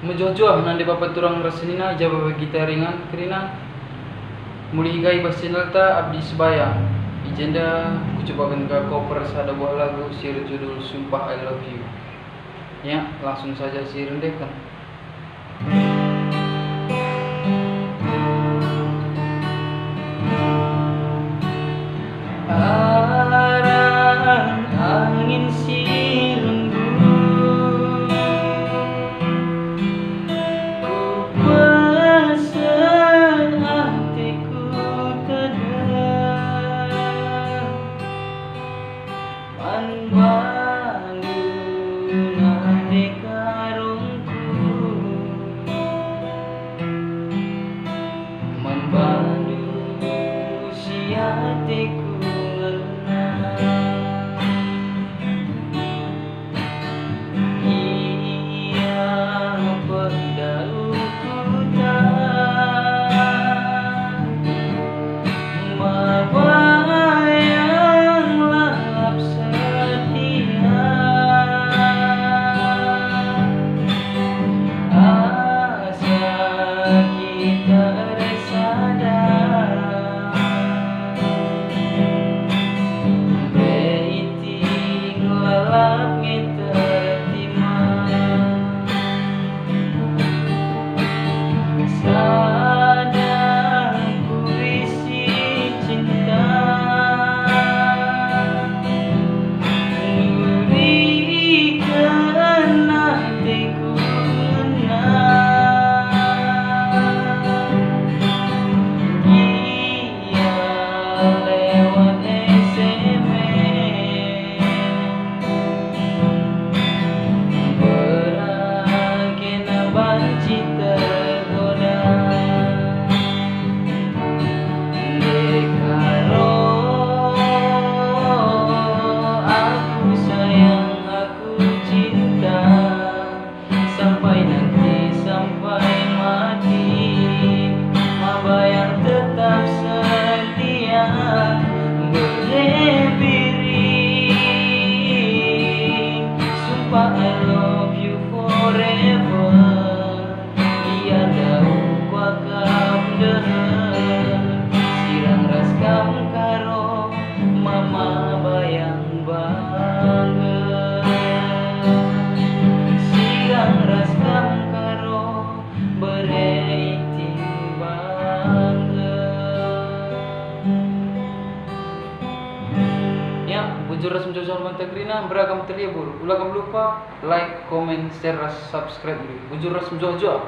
Menjojo nanti bapak turang rasenina jawab kita ringan kerina muli gai bas channel ta abdi sebaya ijenda ku cobakan ke cover ada buah lagu share judul Sumpah I Love You. Ya, langsung saja si rendekan. Arang angin si lembut, ku pesan hatiku tenang, man bandu nade karungku, man bandu si hatiku. I love you forever. Iya tahu ku akan denger sirang ras kam karo mama bayang banget. Sirang ras kam karo bereiting banget. Ya, bujur ras menjojol mantegrina beragam terlibur. Ulah kamu lupa like, comment, share, subscribe. Bujur ras menjojol.